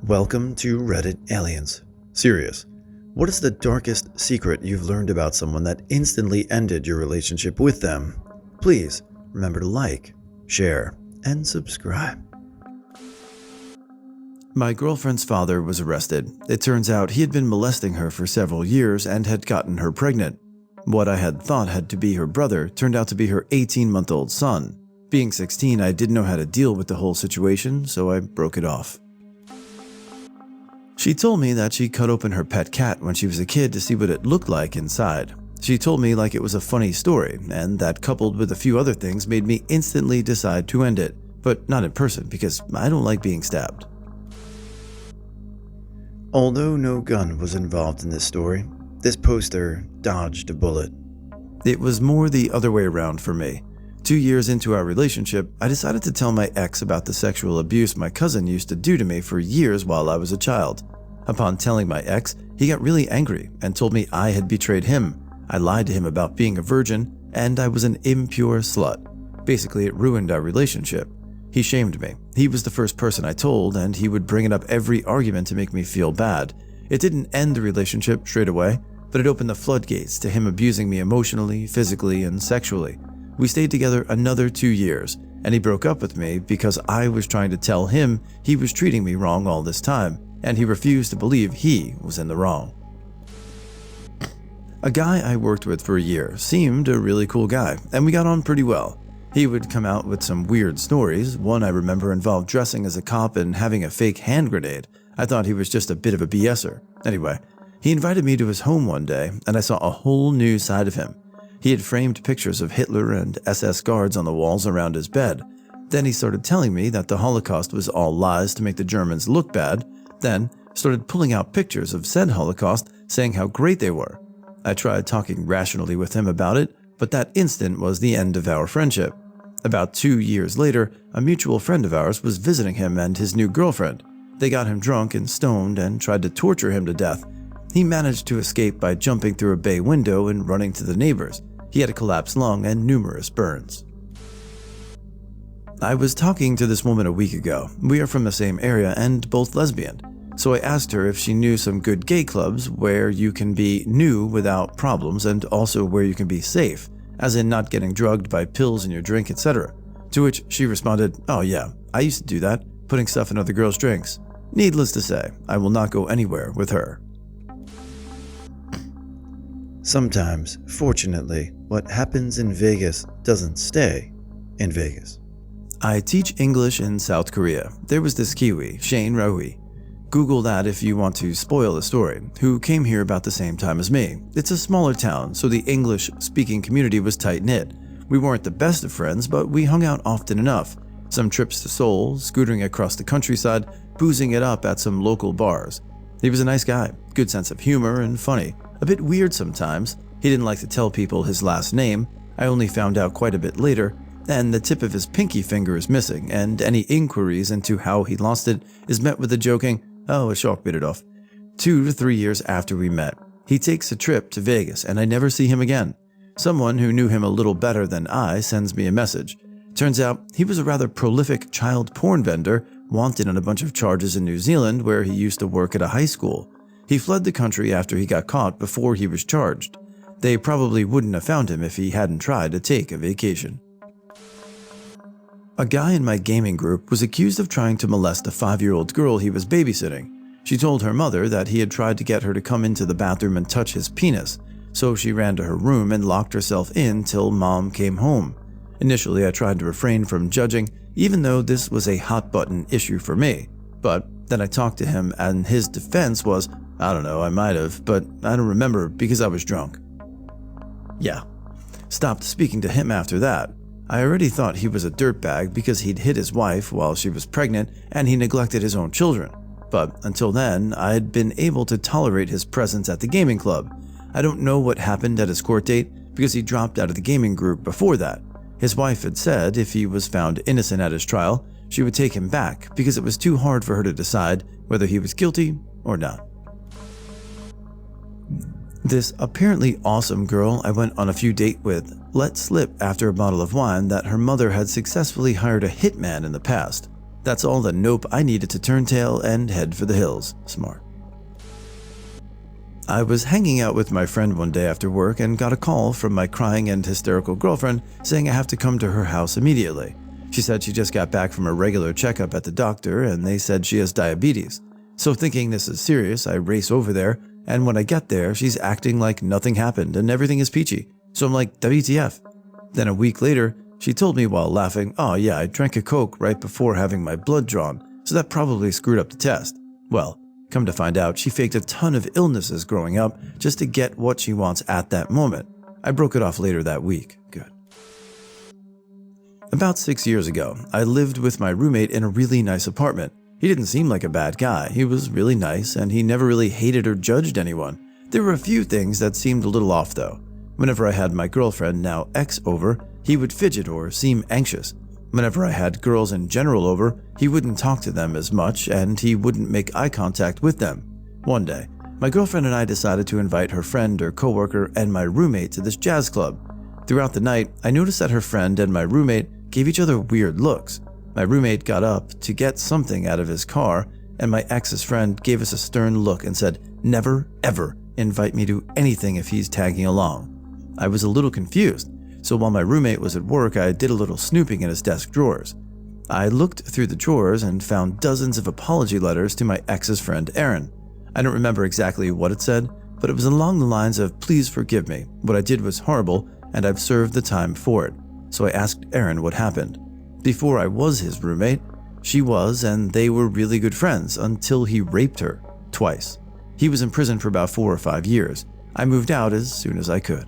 Welcome to Reddit Aliens. Serious. What is the darkest secret you've learned about someone that instantly ended your relationship with them? Please remember to like, share, and subscribe. My girlfriend's father was arrested. It turns out he had been molesting her for several years and had gotten her pregnant. What I had thought had to be her brother turned out to be her 18-month-old son. Being 16, I didn't know how to deal with the whole situation, so I broke it off. She told me that she cut open her pet cat when she was a kid to see what it looked like inside. She told me like it was a funny story, and that coupled with a few other things made me instantly decide to end it, but not in person because I don't like being stabbed. Although no gun was involved in this story, this poster dodged a bullet. It was more the other way around for me. 2 years into our relationship, I decided to tell my ex about the sexual abuse my cousin used to do to me for years while I was a child. Upon telling my ex, he got really angry and told me I had betrayed him. I lied to him about being a virgin, and I was an impure slut. Basically, it ruined our relationship. He shamed me. He was the first person I told, and he would bring it up every argument to make me feel bad. It didn't end the relationship straight away, but it opened the floodgates to him abusing me emotionally, physically, and sexually. We stayed together another 2 years, and he broke up with me because I was trying to tell him he was treating me wrong all this time, and he refused to believe he was in the wrong. A guy I worked with for a year seemed a really cool guy, and we got on pretty well. He would come out with some weird stories. One I remember involved dressing as a cop and having a fake hand grenade. I thought he was just a bit of a BSer. Anyway, he invited me to his home one day, and I saw a whole new side of him. He had framed pictures of Hitler and SS guards on the walls around his bed. Then he started telling me that the Holocaust was all lies to make the Germans look bad, then started pulling out pictures of said Holocaust, saying how great they were. I tried talking rationally with him about it, but that instant was the end of our friendship. About 2 years later, a mutual friend of ours was visiting him and his new girlfriend. They got him drunk and stoned and tried to torture him to death. He managed to escape by jumping through a bay window and running to the neighbors. He had a collapsed lung and numerous burns. I was talking to this woman a week ago. We are from the same area and both lesbian. So I asked her if she knew some good gay clubs where you can be new without problems and also where you can be safe, as in not getting drugged by pills in your drink, etc. To which she responded, "Oh yeah, I used to do that, putting stuff in other girls' drinks." Needless to say, I will not go anywhere with her. Sometimes, fortunately, what happens in Vegas doesn't stay in Vegas. I teach English in South Korea. There was this Kiwi, Shane Rahui. Google that if you want to spoil the story, who came here about the same time as me. It's a smaller town, so the English-speaking community was tight-knit. We weren't the best of friends, but we hung out often enough. Some trips to Seoul, scootering across the countryside, boozing it up at some local bars. He was a nice guy, good sense of humor and funny. A bit weird sometimes. He didn't like to tell people his last name. I only found out quite a bit later. And the tip of his pinky finger is missing, and any inquiries into how he lost it is met with the joking, "Oh, a shark bit it off." 2 to 3 years after we met, he takes a trip to Vegas and I never see him again. Someone who knew him a little better than I sends me a message. Turns out he was a rather prolific child porn vendor, wanted on a bunch of charges in New Zealand where he used to work at a high school. He fled the country after he got caught before he was charged. They probably wouldn't have found him if he hadn't tried to take a vacation. A guy in my gaming group was accused of trying to molest a 5-year-old girl he was babysitting. She told her mother that he had tried to get her to come into the bathroom and touch his penis, so she ran to her room and locked herself in till mom came home. Initially, I tried to refrain from judging, even though this was a hot-button issue for me. But then I talked to him and his defense was, "I don't know, I might have, but I don't remember because I was drunk." Yeah. Stopped speaking to him after that. I already thought he was a dirtbag because he'd hit his wife while she was pregnant and he neglected his own children. But until then, I had been able to tolerate his presence at the gaming club. I don't know what happened at his court date because he dropped out of the gaming group before that. His wife had said if he was found innocent at his trial, she would take him back because it was too hard for her to decide whether he was guilty or not. This apparently awesome girl I went on a few dates with let slip after a bottle of wine that her mother had successfully hired a hitman in the past. That's all the nope I needed to turn tail and head for the hills. Smart. I was hanging out with my friend one day after work and got a call from my crying and hysterical girlfriend saying I have to come to her house immediately. She said she just got back from a regular checkup at the doctor and they said she has diabetes. So thinking this is serious, I race over there, and when I get there, she's acting like nothing happened and everything is peachy. So I'm like, WTF? Then a week later, she told me while laughing, oh yeah, I drank a Coke right before having my blood drawn, so that probably screwed up the test. Well, come to find out, she faked a ton of illnesses growing up just to get what she wants at that moment. I broke it off later that week. Good. About 6 years ago, I lived with my roommate in a really nice apartment. He didn't seem like a bad guy. He was really nice, and he never really hated or judged anyone. There were a few things that seemed a little off though. Whenever I had my girlfriend, now ex, over, he would fidget or seem anxious. Whenever I had girls in general over, he wouldn't talk to them as much and he wouldn't make eye contact with them. One day, my girlfriend and I decided to invite her friend or coworker and my roommate to this jazz club. Throughout the night, I noticed that her friend and my roommate gave each other weird looks. My roommate got up to get something out of his car, and my ex's friend gave us a stern look and said, "Never, ever invite me to anything if he's tagging along." I was a little confused, so while my roommate was at work, I did a little snooping in his desk drawers. I looked through the drawers and found dozens of apology letters to my ex's friend Aaron. I don't remember exactly what it said, but it was along the lines of, "Please forgive me. What I did was horrible, and I've served the time for it." So I asked Aaron what happened. Before I was his roommate, she was, and they were really good friends until he raped her twice. He was in prison for about 4 or 5 years. I moved out as soon as I could.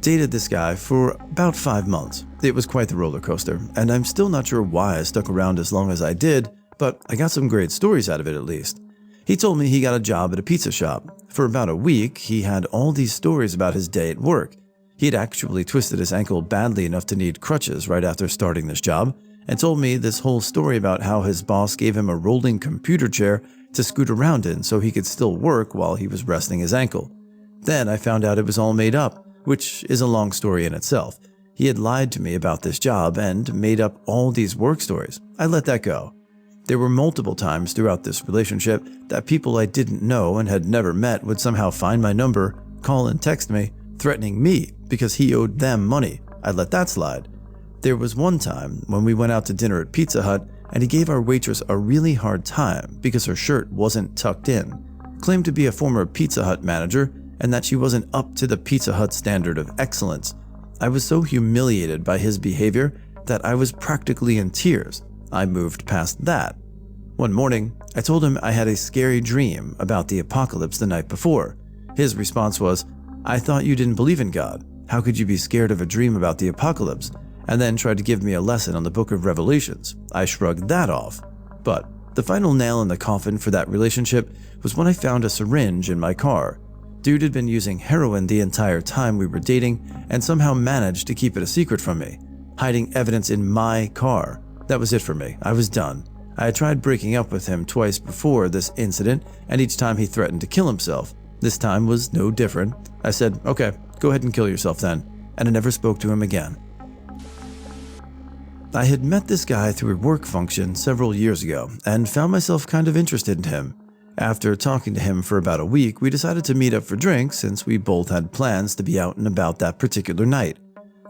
Dated this guy for about 5 months. It was quite the roller coaster, and I'm still not sure why I stuck around as long as I did, but I got some great stories out of it at least. He told me he got a job at a pizza shop. For about a week, he had all these stories about his day at work. He had actually twisted his ankle badly enough to need crutches right after starting this job, and told me this whole story about how his boss gave him a rolling computer chair to scoot around in so he could still work while he was resting his ankle. Then I found out it was all made up, which is a long story in itself. He had lied to me about this job and made up all these work stories. I let that go. There were multiple times throughout this relationship that people I didn't know and had never met would somehow find my number, call and text me, threatening me because he owed them money. I let that slide. There was one time when we went out to dinner at Pizza Hut and he gave our waitress a really hard time because her shirt wasn't tucked in, claimed to be a former Pizza Hut manager and that she wasn't up to the Pizza Hut standard of excellence. I was so humiliated by his behavior that I was practically in tears. I moved past that. One morning, I told him I had a scary dream about the apocalypse the night before. His response was, "I thought you didn't believe in God. How could you be scared of a dream about the apocalypse?" And then tried to give me a lesson on the book of Revelations. I shrugged that off. But the final nail in the coffin for that relationship was when I found a syringe in my car. Dude had been using heroin the entire time we were dating and somehow managed to keep it a secret from me, hiding evidence in my car. That was it for me. I was done. I had tried breaking up with him twice before this incident, and each time he threatened to kill himself. This time was no different. I said, "Okay, go ahead and kill yourself then," and I never spoke to him again. I had met this guy through a work function several years ago and found myself kind of interested in him. After talking to him for about a week, we decided to meet up for drinks since we both had plans to be out and about that particular night.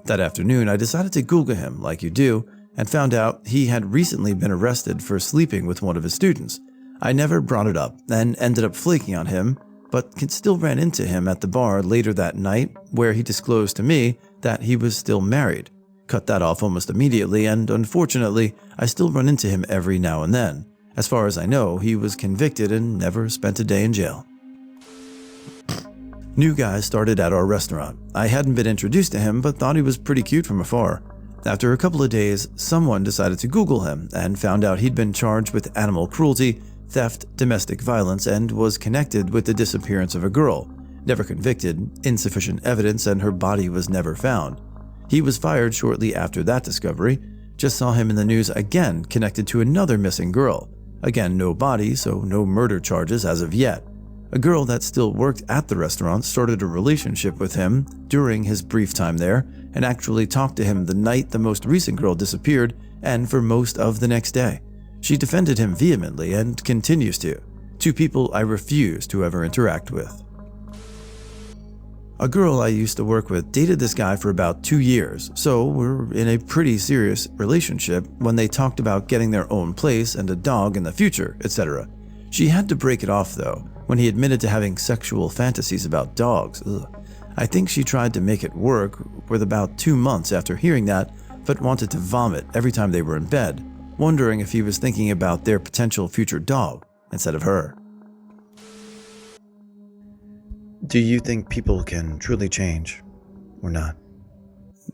That afternoon, I decided to Google him like you do and found out he had recently been arrested for sleeping with one of his students. I never brought it up and ended up flaking on him, but still ran into him at the bar later that night where he disclosed to me that he was still married. Cut that off almost immediately, and unfortunately, I still run into him every now and then. As far as I know, he was convicted and never spent a day in jail. New guy started at our restaurant. I hadn't been introduced to him, but thought he was pretty cute from afar. After a couple of days, someone decided to Google him and found out he'd been charged with animal cruelty, theft, domestic violence, and was connected with the disappearance of a girl. Never convicted, insufficient evidence, and her body was never found. He was fired shortly after that discovery. Just saw him in the news again connected to another missing girl. Again, no body, so no murder charges as of yet. A girl that still worked at the restaurant started a relationship with him during his brief time there and actually talked to him the night the most recent girl disappeared and for most of the next day. She defended him vehemently and continues to. Two people I refuse to ever interact with. A girl I used to work with dated this guy for about 2 years, so we're in a pretty serious relationship when they talked about getting their own place and a dog in the future, etc. She had to break it off though, when he admitted to having sexual fantasies about dogs. Ugh. I think she tried to make it work with about 2 months after hearing that, but wanted to vomit every time they were in bed, wondering if he was thinking about their potential future dog instead of her. Do you think people can truly change or not?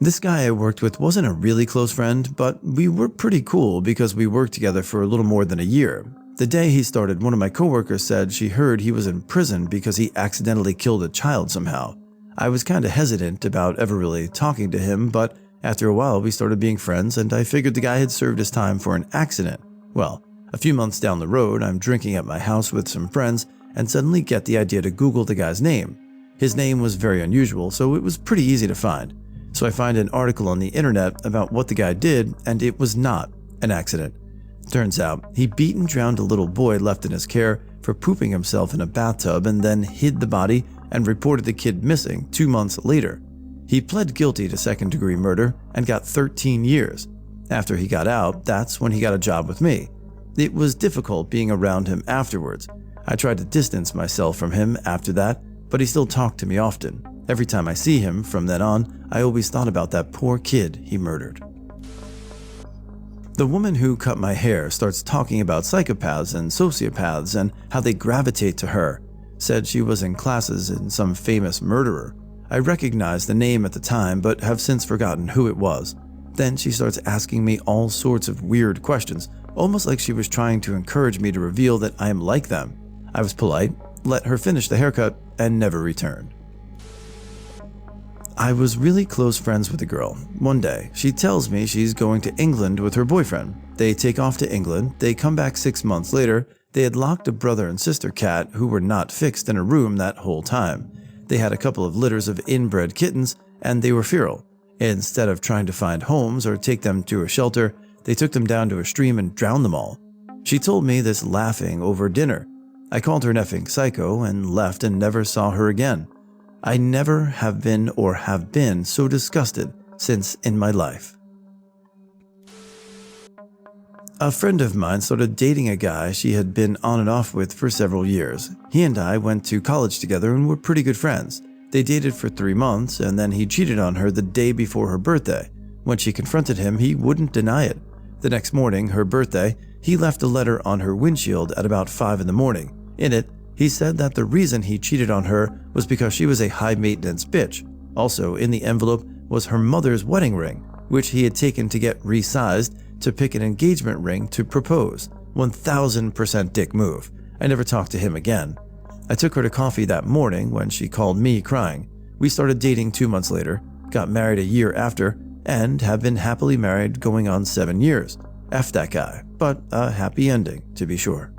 This guy I worked with wasn't a really close friend, but we were pretty cool because we worked together for a little more than a year. The day he started, one of my coworkers said she heard he was in prison because he accidentally killed a child somehow. I was kinda hesitant about ever really talking to him, but after a while we started being friends and I figured the guy had served his time for an accident. Well, a few months down the road, I'm drinking at my house with some friends and suddenly get the idea to Google the guy's name. His name was very unusual, so it was pretty easy to find. So I find an article on the internet about what the guy did, and it was not an accident. Turns out, he beat and drowned a little boy left in his care for pooping himself in a bathtub and then hid the body and reported the kid missing 2 months later. He pled guilty to second-degree murder and got 13 years. After he got out, that's when he got a job with me. It was difficult being around him afterwards. I tried to distance myself from him after that, but he still talked to me often. Every time I see him from then on, I always thought about that poor kid he murdered. The woman who cut my hair starts talking about psychopaths and sociopaths and how they gravitate to her. Said she was in classes in some famous murderer. I recognized the name at the time, but have since forgotten who it was. Then she starts asking me all sorts of weird questions, almost like she was trying to encourage me to reveal that I am like them. I was polite, let her finish the haircut, and never returned. I was really close friends with a girl. One day, she tells me she's going to England with her boyfriend. They take off to England, they come back 6 months later, they had locked a brother and sister cat who were not fixed in a room that whole time. They had a couple of litters of inbred kittens, and they were feral. Instead of trying to find homes or take them to a shelter, they took them down to a stream and drowned them all. She told me this laughing over dinner. I called her an effing psycho and left and never saw her again. I never have been or have been so disgusted since in my life. A friend of mine started dating a guy she had been on and off with for several years. He and I went to college together and were pretty good friends. They dated for 3 months and then he cheated on her the day before her birthday. When she confronted him, he wouldn't deny it. The next morning, her birthday, he left a letter on her windshield at about 5 in the morning. In it, he said that the reason he cheated on her was because she was a high-maintenance bitch. Also, in the envelope was her mother's wedding ring, which he had taken to get resized to pick an engagement ring to propose. 1000% dick move. I never talked to him again. I took her to coffee that morning when she called me crying. We started dating 2 months later, got married a year after, and have been happily married going on 7 years. F that guy, but a happy ending, to be sure.